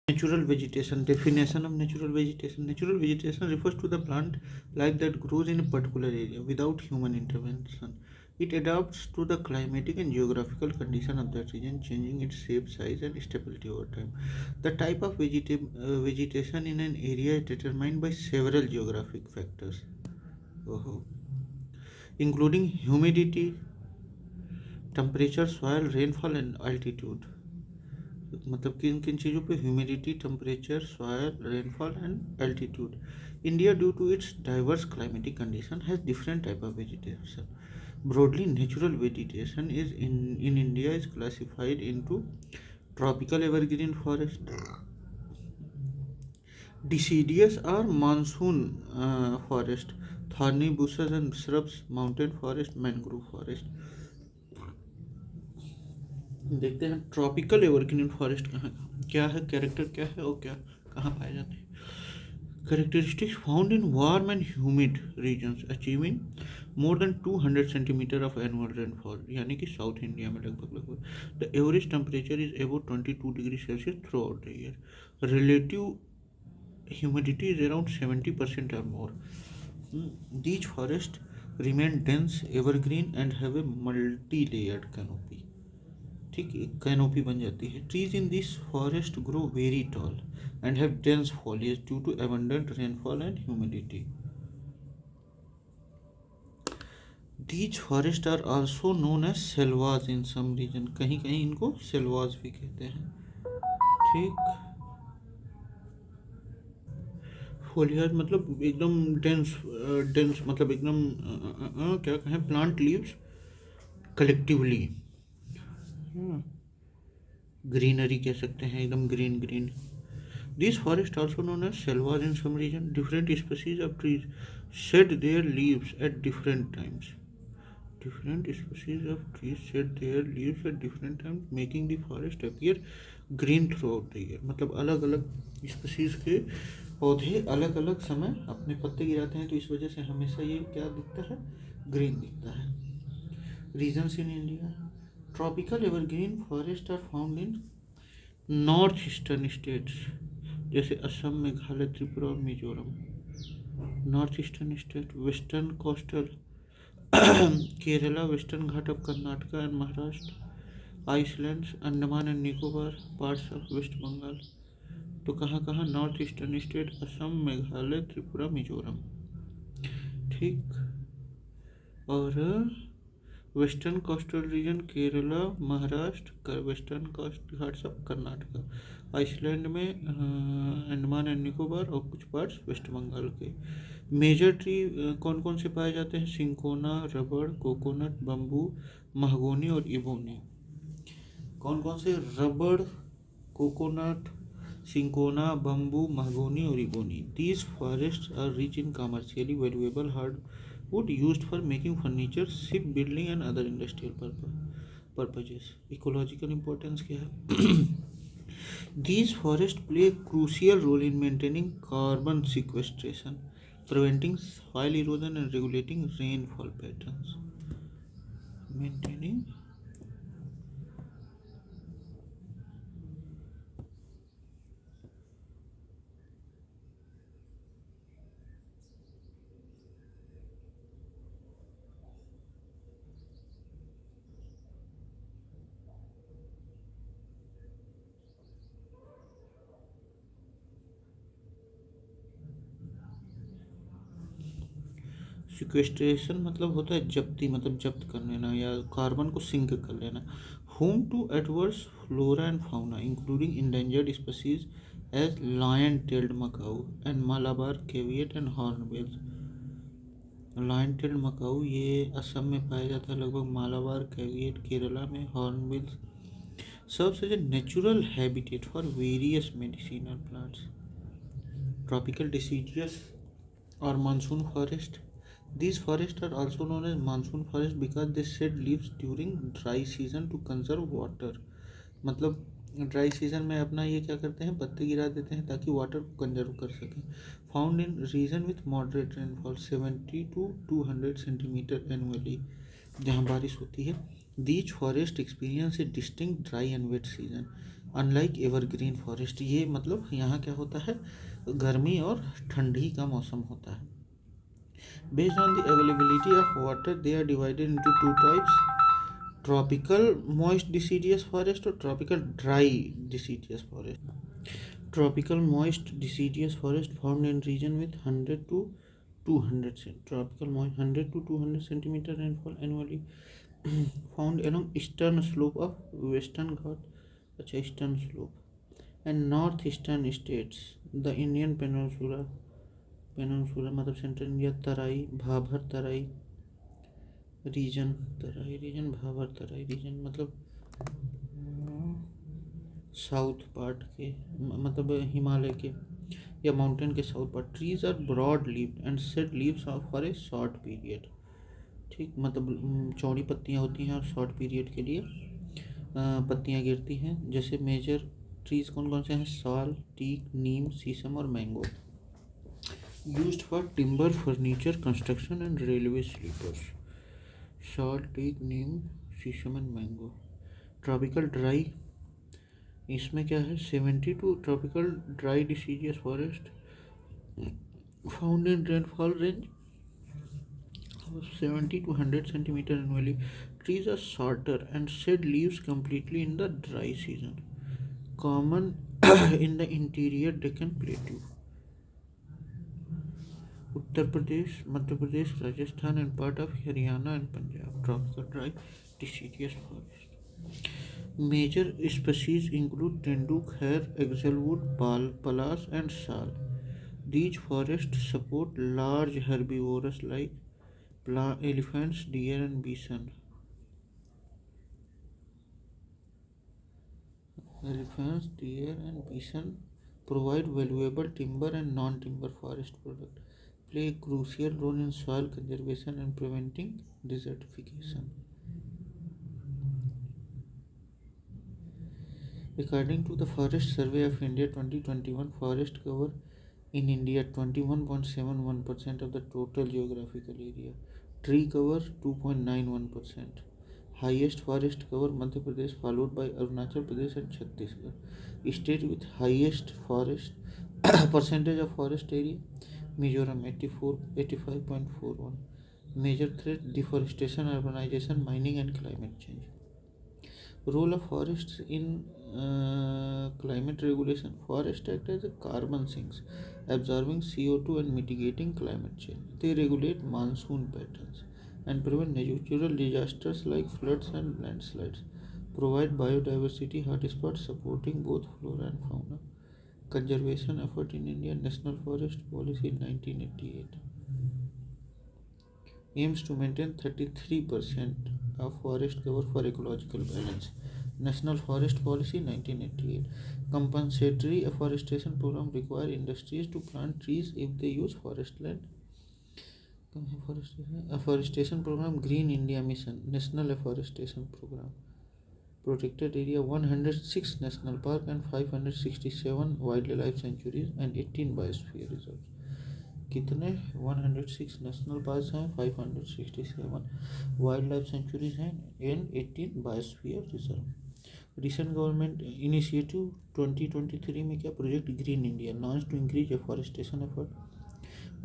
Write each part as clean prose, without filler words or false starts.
Natural vegetation. Definition of natural vegetation. Natural vegetation refers to the plant life that grows in a particular area without human intervention. It adapts to the climatic and geographical condition of that region, changing its shape, size, and stability over time. The type of vegetation in an area is determined by several geographic factors, oh, including humidity, temperature, soil, rainfall, and altitude. मतलब किन किन चीज़ों पे, humidity, temperature, soil, rainfall and altitude. India due to its diverse climatic condition has different type of vegetation. Broadly natural vegetation is in India is classified into tropical evergreen forest, deciduous or monsoon forest, thorny bushes and shrubs, mountain forest, mangrove forest. देखते हैं tropical evergreen forest कहाँ क्या है, character क्या है और क्या कहाँ पाए जाते हैं. Characteristics found in warm and humid regions achieving more than 200 centimetre of annual rainfall, यानी कि साउथ इंडिया में लगभग. The average temperature is about 22 degree Celsius through out the year. Relative humidity is around 70% or more. These forests remain dense, evergreen and have a multi-layered canopy. ठीक, एक canopy बन जाती है. Trees in this forest grow very tall and have dense foliage due to abundant rainfall and humidity. These forests are also known as selvas in some region. कहीं कहीं इनको selvas भी कहते हैं. ठीक, फोलियाज मतलब एकदम डेंस, डेंस मतलब एकदम क्या कहें, प्लांट लीव्स कलेक्टिवली, ग्रीनरी कह सकते हैं, एकदम green green. This forest also known as selvas in some region. Different species of trees shed their leaves at different times. Different species of trees shed their leaves at different times making the forest appear green through out the year. मतलब अलग अलग species के पौधे अलग अलग समय अपने पत्ते गिराते हैं, तो इस वजह से हमेशा ये क्या दिखता है, ग्रीन दिखता है. Regions in India. Tropical evergreen forest are found in north eastern states जैसे असम, मेघालय, त्रिपुरा और Mizoram. North eastern state. Western coastal Kerala, western Ghat of Karnataka and Maharashtra, islands, Andaman and Nicobar, parts of West Bengal. तो कहाँ कहाँ, north eastern state, Assam, Meghalaya, Tripura, Mizoram. ठीक, और western coastal region Kerala, Maharashtra, western coast Ghats of Karnataka, island में Andaman and Nicobar और कुछ पार्ट्स वेस्ट बंगाल के. मेजर ट्री कौन कौन से पाए जाते हैं, सिंकोना, रबड़, कोकोनट, बम्बू, महगोनी और इबोनी. कौन कौन से, रबड़, कोकोनट, सिंकोना, बम्बू, महगोनी और ebony. These forests are rich in commercially valuable hardwood used for making furniture, ship building and other industrial purposes. Ecological importance क्या है? These forests play a crucial role in maintaining carbon sequestration, preventing soil erosion and regulating rainfall patterns. Maintaining sequestration मतलब होता है जब्ती, मतलब जब्त कर लेना या कार्बन को सिंक कर लेना. Home to adverse flora and fauna including endangered species as lion tailed macaque and Malabar civet and hornbills. Lion tailed macaque ये असम में पाया जाता है लगभग, मालाबार केवियट केरला में, hornbills serves as a natural habitat for various medicinal plants. Tropical deciduous और monsoon forest. These forests are also known as monsoon forest because they shed leaves during dry season to conserve water. मतलब dry season में अपना ये क्या करते हैं, पत्ते गिरा देते हैं ताकि वाटर को कंजर्व कर सकें. Found in region with moderate rainfall 70 to 200 centimetre annually, जहाँ बारिश होती है. These forests experience a distinct dry and wet season. Unlike evergreen forest, ये मतलब यहाँ क्या होता है, गर्मी और ठंडी का मौसम होता है। Based on the availability of water they are divided into two types, tropical moist deciduous forest और tropical dry deciduous forest. Tropical moist deciduous forest found in region with 100 to 200 tropical moist 100 to 200 centimeter rainfall annually found along eastern slope of western Ghat, अच्छा eastern slope and northeastern states, the Indian peninsula मतलब central India, Terai Bhabar Terai region Bhabar Terai region मतलब south part के, मतलब हिमालय के या mountain के south part. Trees are broad leaved and shed leaves for a short period, ठीक, मतलब चौड़ी पत्तियां होती हैं और शॉर्ट पीरियड के लिए पत्तियां गिरती हैं। जैसे मेजर ट्रीज कौन कौन से हैं, साल, टीक, नीम, शीशम और mango. Used for timber, furniture, construction and railway sleepers. Sal, teak, neem, sheesham and mango. Tropical dry, इसमें क्या है, 72 tropical dry deciduous forest found in rainfall range 70 to 100 centimeter annually. Trees are shorter and shed leaves completely in the dry season. Common in the interior Deccan Plateau. Uttar Pradesh, Madhya Pradesh, Rajasthan and part of Haryana and Punjab. Tropical dry deciduous forest. Major species include tendu, khair, hazelwood, palas and sal. These forests support large herbivores like elephants, deer and bison. Elephants, deer and bison provide valuable timber and non-timber forest products, play a crucial role in soil conservation and preventing desertification. According to the Forest Survey of India 2021, forest cover in India 21.71% of the total geographical area. Tree cover 2.91%. Highest forest cover Madhya Pradesh, followed by Arunachal Pradesh and Chhattisgarh. State with highest forest percentage of forest area Mizoram 85.41. Major threat deforestation, urbanization, mining and climate change. Role of forests in climate regulation. Forest act as a carbon sinks, absorbing CO2 and mitigating climate change. They regulate monsoon patterns and prevent natural disasters like floods and landslides. Provide biodiversity hotspots supporting both flora and fauna. Conservation effort in India. National Forest Policy in 1988 aims to maintain 33% of forest cover for ecological balance. National Forest Policy 1988. Compensatory afforestation program require industries to plant trees if they use forest land. Afforestation program Green India Mission. National Afforestation program. Protected area 106 national park and 567 wildlife sanctuaries and 18 biosphere reserves. कितने 106 national park हैं, 567 wildlife sanctuaries हैं and 18 biosphere reserve. Recent government initiative 2023 में क्या, project green India launch to increase afforestation effort.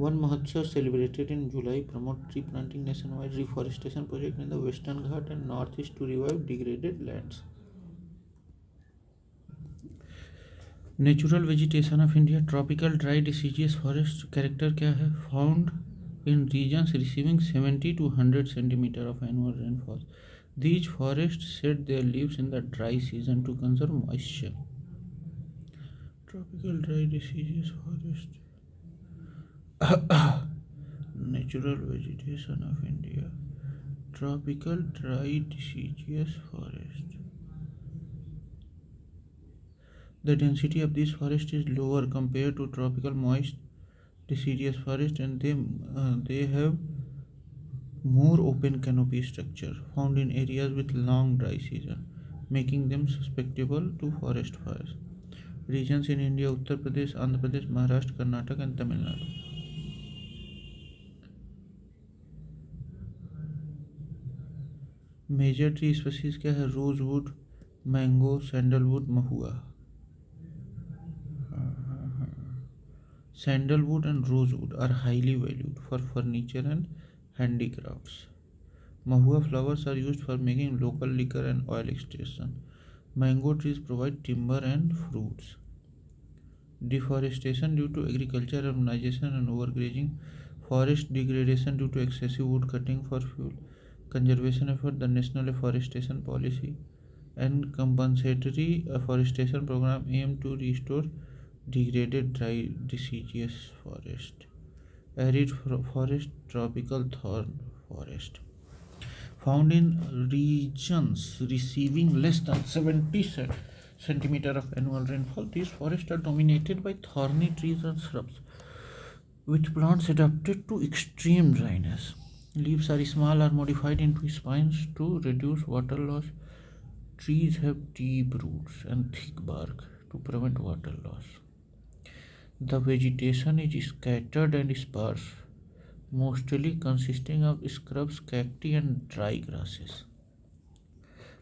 Van Mahotsav celebrated in July promote tree planting nationwide reforestation project in the western Ghat and north east to revive degraded lands. Natural vegetation of India. Tropical dry deciduous forest character क्या है, found in regions receiving 70 to 100 centimeter of annual rainfall. These forests shed their leaves in the dry season to conserve moisture. Tropical dry deciduous forest. Natural vegetation of India. Tropical dry deciduous forest. The density of this forest is lower compared to tropical moist deciduous forest, and they have more open canopy structure found in areas with long dry season, making them susceptible to forest fires. Regions in India: Uttar Pradesh, Andhra Pradesh, Maharashtra, Karnataka and Tamil Nadu. Major tree species क्या है, rosewood, Mango, sandalwood, mahua. Sandalwood and rosewood are highly valued for furniture and handicrafts. Mahua flowers are used for making local liquor and oil extraction. Mango trees provide timber and fruits. Deforestation due to agriculture, urbanization, and overgrazing. Forest degradation due to excessive wood cutting for fuel. Conservation effort, the National Afforestation Policy and compensatory afforestation program aim to restore degraded dry deciduous forest. Arid forest, tropical thorn forest. Found in regions receiving less than 70 centimeter of annual rainfall, these forests are dominated by thorny trees and shrubs, with plants adapted to extreme dryness. Leaves are small or modified into spines to reduce water loss. Trees have deep roots and thick bark to prevent water loss. The vegetation is scattered and sparse, mostly consisting of scrubs, cacti, and dry grasses.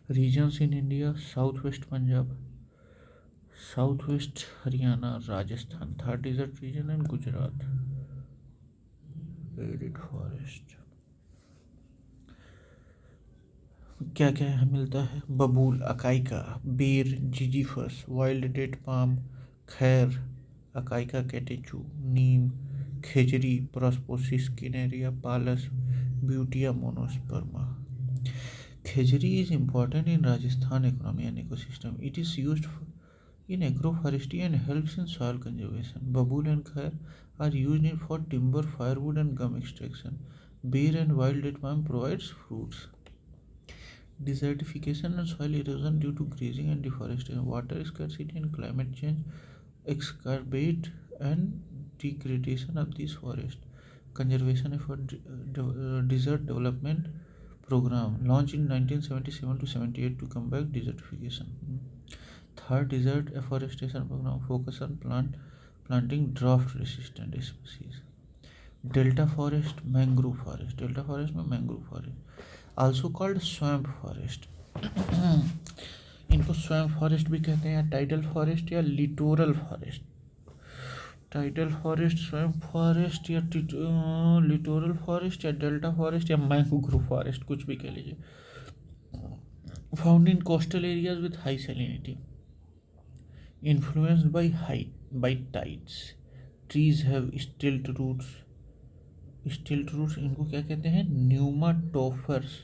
Regions in India: Southwest Punjab, Southwest Haryana, Rajasthan, Thar Desert region, and Gujarat. Arid forest. क्या क्या यहाँ मिलता है? बबूल, अकाइका, बेर, जिजीफस, wild date palm, khair, Acacia catechu, neem, khejri, Prosopis cineraria, palash, Butea monosperma. Khejri is important in Rajasthan economy and ecosystem. It is used in agroforestry and helps in soil conservation. Babul and khair are used for timber, firewood, and gum extraction. Bear and wild date palm provides fruits. Desertification and soil erosion due to grazing and deforestation. Water scarcity and climate change exacerbate and degradation of these forests. Conservation effort, desert development program launched in 1977 to 78 to combat desertification. Third, desert afforestation program focus on planting drought resistant species. Delta forest, mangrove forest. Delta forest में mangrove forest, also called swamp forest. इनको swamp forest भी कहते हैं, tidal forest या littoral forest. Tidal forest, swamp forest या littoral forest या delta forest या mangrove forest, कुछ भी कह लीजिए. Found in coastal areas with high salinity, influenced by tides. Trees have stilt roots. Stilt roots इनको क्या कहते हैं? Pneumatophores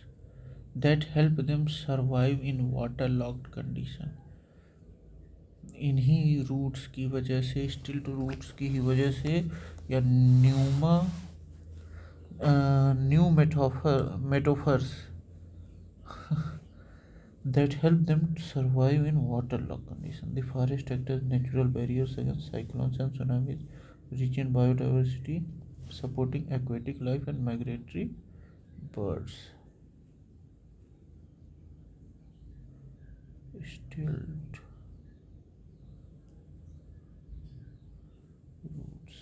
that help them survive in water locked condition. इन्हीं रूट्स की वजह से, स्टिल्ट रूट्स की ही वजह से, या मेटोफर्स that help them to survive in waterlogged conditions. The forest act as natural barriers against cyclones and tsunamis, rich in biodiversity, supporting aquatic life and migratory birds. Stilt roots.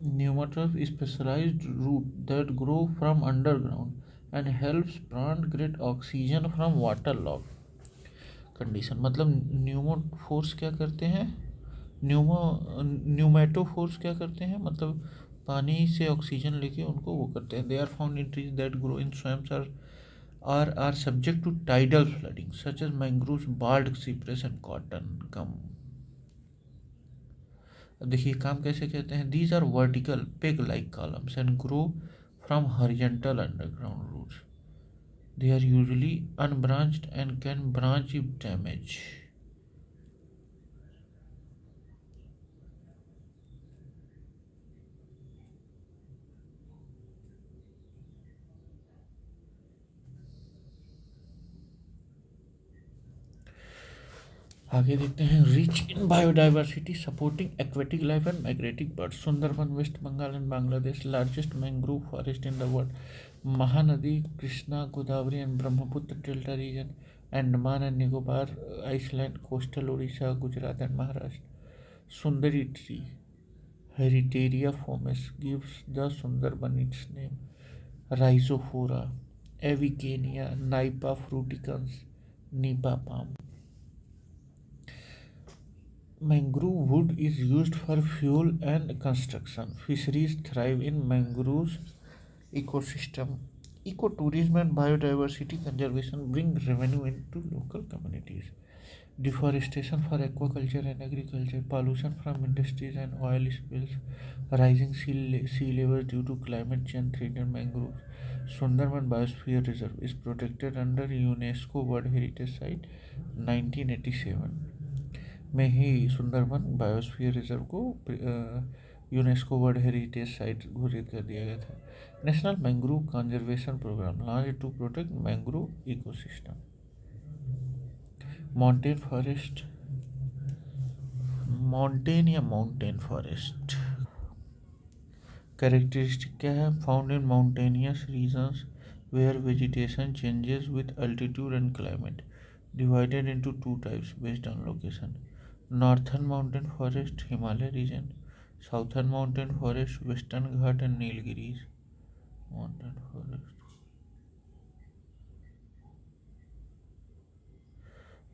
Pneumatophs is specialized root that grow from underground and helps plant get oxygen from waterlogged condition. मतलब न्यूमोफोर्स क्या करते हैं? Pneumatophores क्या करते हैं? मतलब पानी से ऑक्सीजन लेके उनको वो करते हैं. They are found in trees that grow in swamps are subject to tidal flooding such as mangroves, bald cypress and cotton gum. अब देखिए काम कैसे कहते हैं. These are vertical peg like columns and grow from horizontal underground roots. They are usually unbranched and can branch if damage. आगे देखते हैं rich in biodiversity supporting aquatic life and migrating birds. Sundarban West Bengal and Bangladesh largest mangrove forest in the world. Mahanadi Krishna Godavari and Brahmaputra delta region. Andaman and Nicobar island coastal Orissa Gujarat and Maharashtra. Sundari tree Heritiera fomes gives the Sundarban its name. Rhizophora, Avicennia, Nipa fruticans, Nipa palm. Mangrove wood is used for fuel and construction. Fisheries thrive in mangroves ecosystem. Ecotourism and biodiversity conservation bring revenue into local communities. Deforestation for aquaculture and agriculture, pollution from industries and oil spills, rising sea levels due to climate change threaten mangroves. Sundarban Biosphere Reserve is protected under UNESCO World Heritage Site 1987 में ही Sundarban biosphere reserve को UNESCO world heritage site घोषित कर दिया गया था। National mangrove conservation programme launch to protect mangrove ecosystem. Mountain forest, mountain या mountain forest characteristic क्या है? Found in mountainous regions where vegetation changes with altitude and climate, divided into two types based on location. Northern mountain forest Himalaya region, southern mountain forest Western Ghat and Nilgiris mountain forest.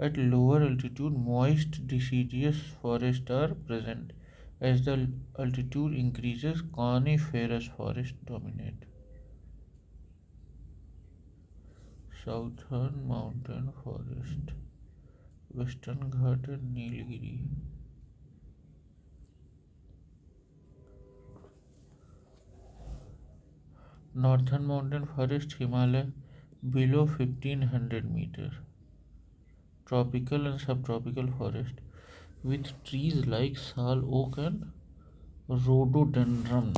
At lower altitude moist deciduous forests are present. As the altitude increases coniferous forests dominate. Southern mountain forest Western Ghat and Nilgiri. Northern mountain forest Himalaya below 1500 meter. Tropical and subtropical forest with trees like sal oak and rhododendron.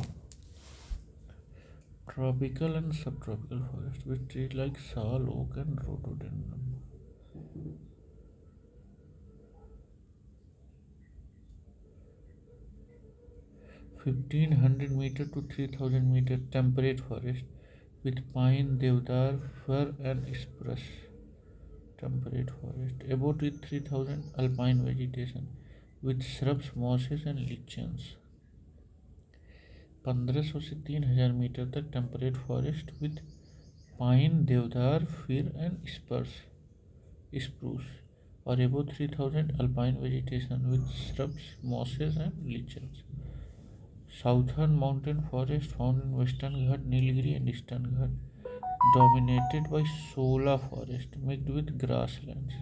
Tropical and subtropical forest with trees like sal oak and rhododendron. 1500 meter to 3000 meter temperate forest with pine, deodar, fir and spruce. Temperate forest above 3000 alpine vegetation with shrubs, mosses and lichens. 1500 से 3000 metre तक temperate forest with pine, देवदार, फिर and spruce और above 3000 alpine vegetation with shrubs, mosses and lichens. Southern mountain forest found in Western Ghat, Nilgiri and Eastern Ghat, dominated by Sola forest mixed with grasslands.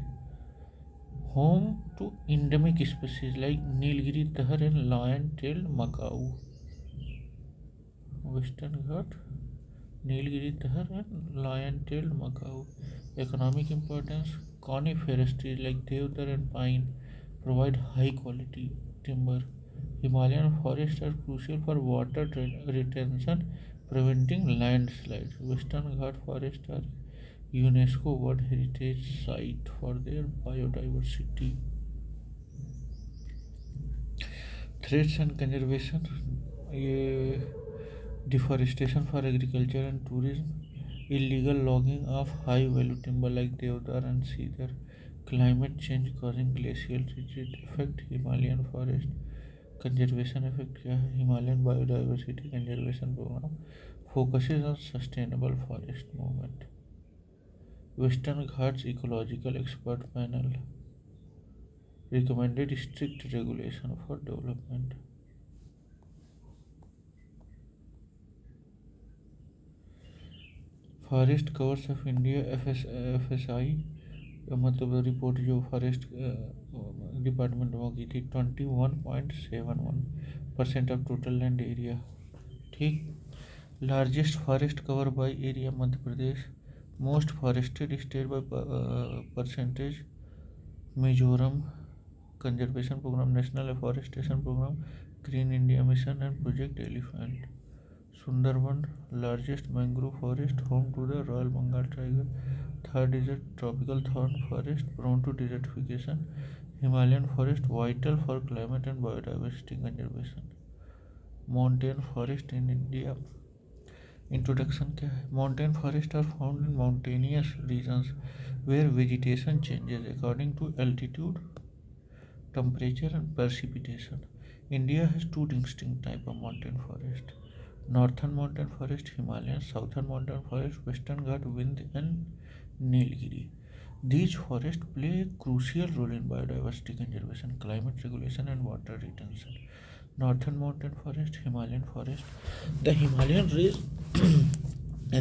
Home to endemic species like Nilgiri tahar and lion-tailed macaw. Western Ghat, Nilgiri tahar and lion-tailed macaw. Economic importance: coniferous trees like deodar and pine provide high-quality timber. Himalayan forests are crucial for water retention, preventing landslides. Western Ghat forests are UNESCO World Heritage Site for their biodiversity. Threats and conservation: ये deforestation for agriculture and tourism, illegal logging of high value timber like deodar and cedar, climate change causing glacial retreat affect Himalayan forest. Conservation effect क्या है? Himalayan biodiversity conservation programme focuses on sustainable forest movement. Western Ghats ecological expert panel recommended strict regulation for development. Forest covers of India FSI मतलब report जो forest department वो की थी 21.71% of total land area. ठीक. Largest forest cover by area Madhya Pradesh. Most forested state by percentage Mizoram. Conservation programme national afforestation programme, green India mission and project elephant. Sundarban, largest mangrove forest home to the Royal Bengal tiger. Third is a tropical thorn forest prone to desertification. Himalayan forest vital for climate and biodiversity conservation. Mountain forest in India. Introduction क्या है? Mountain forests are found in mountainous regions where vegetation changes according to altitude, temperature, and precipitation. India has two distinct types of mountain forest: northern mountain forest, Himalayan; southern mountain forest, Western Ghat, Vindhya, and Nilgiri. These forests play a crucial role in biodiversity conservation, climate regulation, and water retention. Northern mountain forest, Himalayan forest. The Himalayan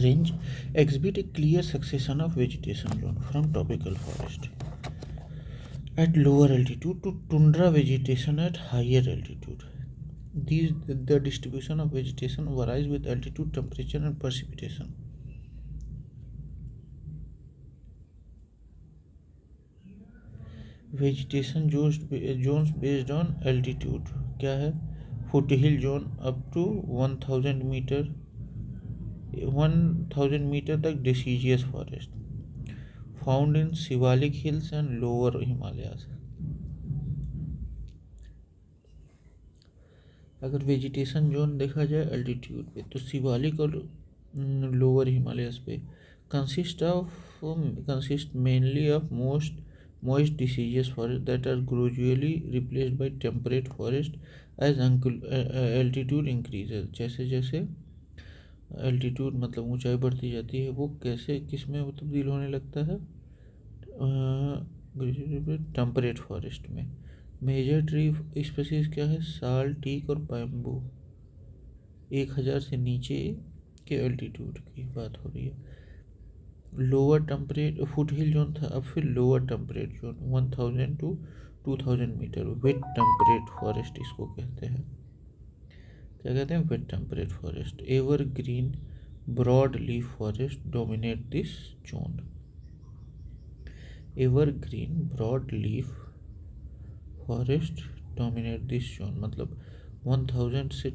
range exhibit a clear succession of vegetation zone from tropical forest at lower altitude to tundra vegetation at higher altitude. The distribution of vegetation varies with altitude, temperature, and precipitation. Vegetation zones based on altitude क्या है? Foothill zone up to 1000 metre तक deciduous forest found in Shivalik hills and lower Himalayas. अगर vegetation zone देखा जाए altitude पे तो शिवालिक और lower Himalayas पे consist mainly of moist deciduous forest that are gradually replaced by temperate forest as altitude increases. जैसे जैसे एल्टीट्यूड मतलब ऊंचाई बढ़ती जाती है वो कैसे किस में तब्दील होने लगता है? टेम्परेट फॉरेस्ट में. मेजर ट्री स्पीसीज क्या है? साल, टीक और बैम्बू. 1000 से नीचे के एल्टीट्यूड की बात हो रही है. Lower temperate foot hill zone था, अब फिर lower temperate zone 1000 to 2000 metre. Wet temperate forest इसको कहते हैं. क्या कहते हैं? Wet temperate forest. Ever green broad leaf forest dominate this zone. Ever green broad leaf forest dominate this zone मतलब 1000 से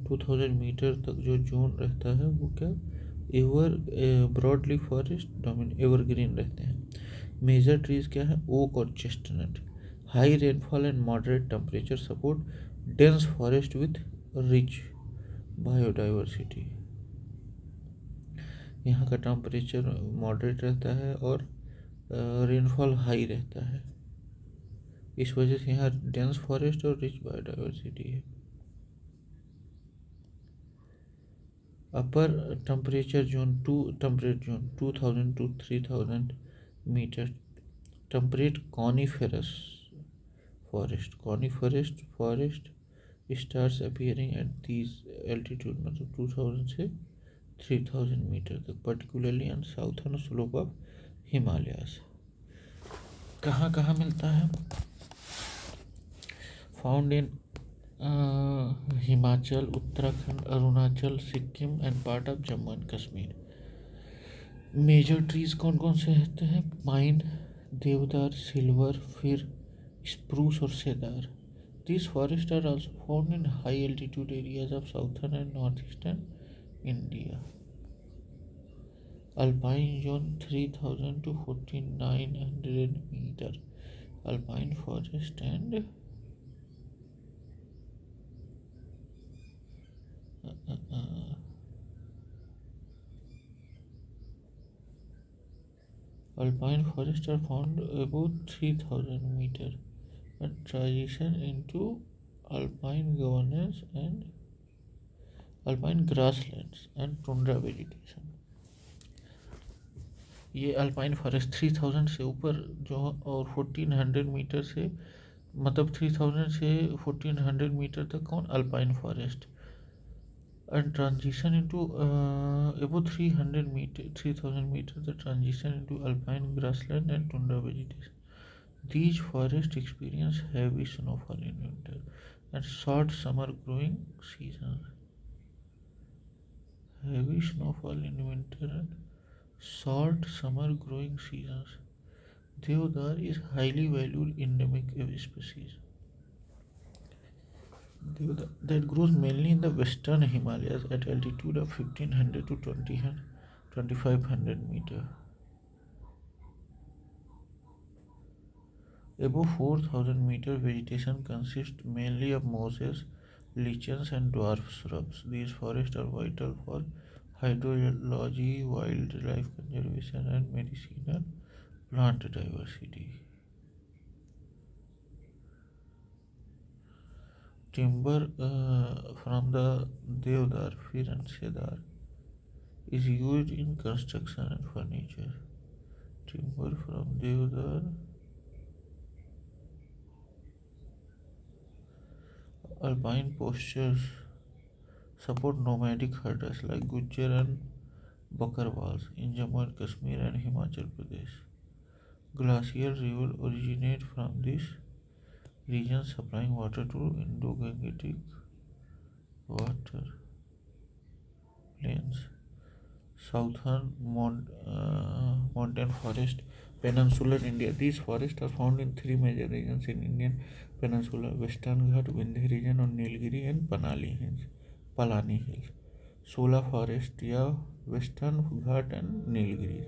2000 मीटर तक जो जोन रहता है वो क्या ever broad leaf forest ever green रहते हैं. मेजर ट्रीज क्या है? ओक और chestnut. High rainfall and moderate temperature support dense forest with rich biodiversity. यहाँ का टेम्परेचर मॉडरेट रहता है और रेनफॉल हाई रहता है, इस वजह से यहाँ डेंस फॉरेस्ट और रिच बायोडाइवर्सिटी है. Upper temperate zone 2000 to 3000 metre. Temperate coniferous forest starts appearing at these altitude मतलब 2000 से 3000 मीटर तक, particularly on southern slope of Himalayas. कहाँ कहाँ मिलता है? Found in Himachal, Uttarakhand, Arunachal, Sikkim and part of Jammu and Kashmir. Major trees कौन कौन से रहते हैं? पाइन, देवदार, सिल्वर, फिर स्प्रूस और सेदार. These forests are also found in high altitude areas of southern and northeastern India. Alpine zone 3000 to 4900 meter. Alpine forest and alpine forests are found above 3000 meter and transition into alpine governance and alpine grasslands and tundra vegetation. ये alpine forest 3000 से ऊपर जो और 1400 metre से मतलब 3000 से 1400 metre तक कौन? Alpine forest. And transition into above 3000 meter the transition into alpine grassland and tundra vegetation. These forests experience heavy snowfall in winter and short summer growing seasons. Heavy snowfall in winter and short summer growing seasons. Deodar is highly valued endemic species that grows mainly in the western Himalayas at altitude of 1500 to 2500 meter. Above 4,000 meter, vegetation consists mainly of mosses, lichens, and dwarf shrubs. These forests are vital for hydrology, wildlife conservation, and medicinal plant diversity. Timber from the Deodar, fir, and cedar is used in construction and furniture. Timber from Deodar, alpine postures support nomadic herders like Gujjar and Bakarwals in Jammu and Kashmir and Himachal Pradesh. Glacial rivers originate from this region, supplying water to Indo-Gangetic water plains. Southern mountain forest, peninsular India. These forests are found in three major regions in Indian peninsula: Western Ghat, Vindhya region, and Nilgiri and Palani Hills. Sola forest, yeah, Western Ghat and Nilgiri.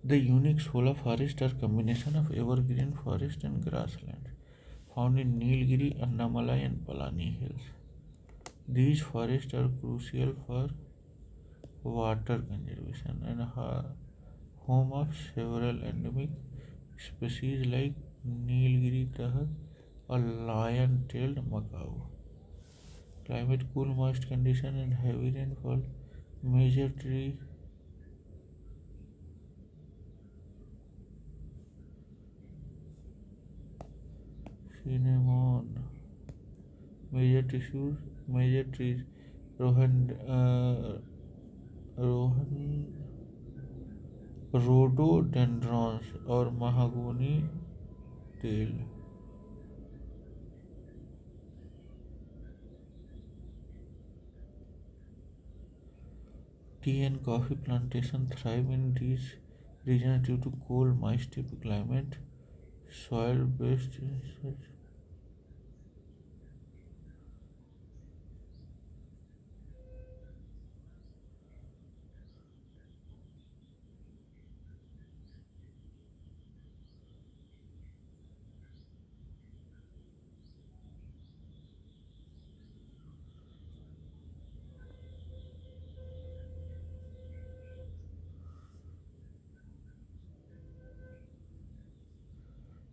The unique Sola forests are combination of evergreen forest and grassland, found in Nilgiri, Annamalai, and Palani Hills. These forests are crucial for water conservation and home of several endemic species like Nilgiri tahr or lion-tailed macaw. Climate: cool, moist condition and heavy rainfall. Major tree cinnamon. Major trees rohan rhododendrons or mahogany tail. Tea and coffee plantation thrive in these regions due to cool, moist climate, soil-based research.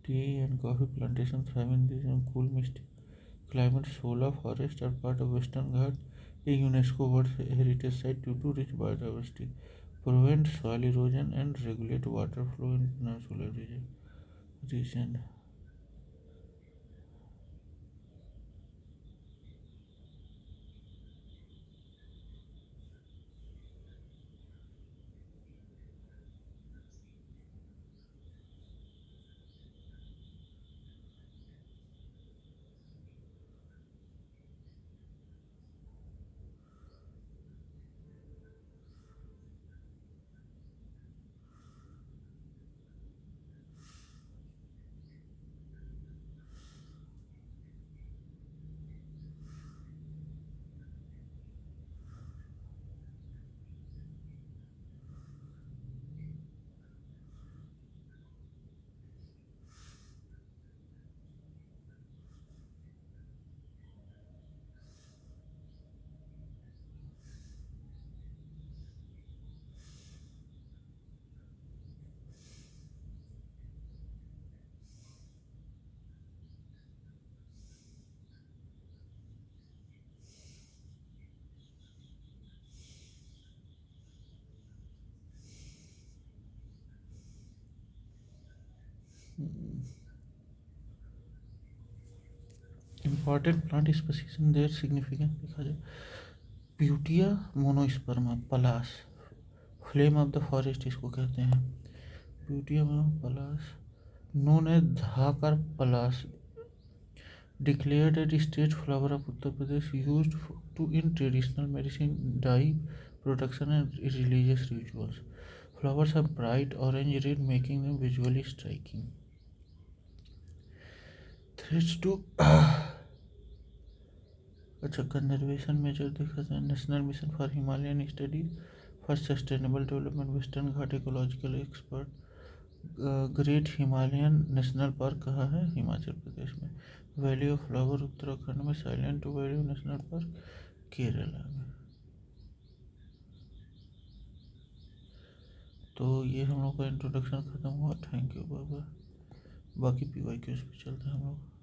Tea and coffee plantation thrive in these cool, misty climate. Solar forests are part of Western Ghat, a UNESCO World Heritage Site due to rich biodiversity, prevent soil erosion and regulate water flow in peninsular region. Important plant species and their significance देखा जाए. Butea monosperma palash, flame of the forest इसको कहते हैं. Butea palash known as धाकर palash, declared a state flower of Uttar Pradesh, used to in traditional medicine, dye production and religious rituals. Flowers are bright orange red, making them visually striking. Threats to अच्छा conservation major देखा जाए. National mission for Himalayan studies for sustainable development, western Ghat ecological expert, great Himalayan national park कहाँ है? हिमाचल प्रदेश में। Valley of flower Uttarakhand में। Silent valley national park Kerala में। तो ये हम लोग का इंट्रोडक्शन ख़त्म हुआ। Thank you, bye bye. बाकी PYQs पे चलते हैं हम लोग।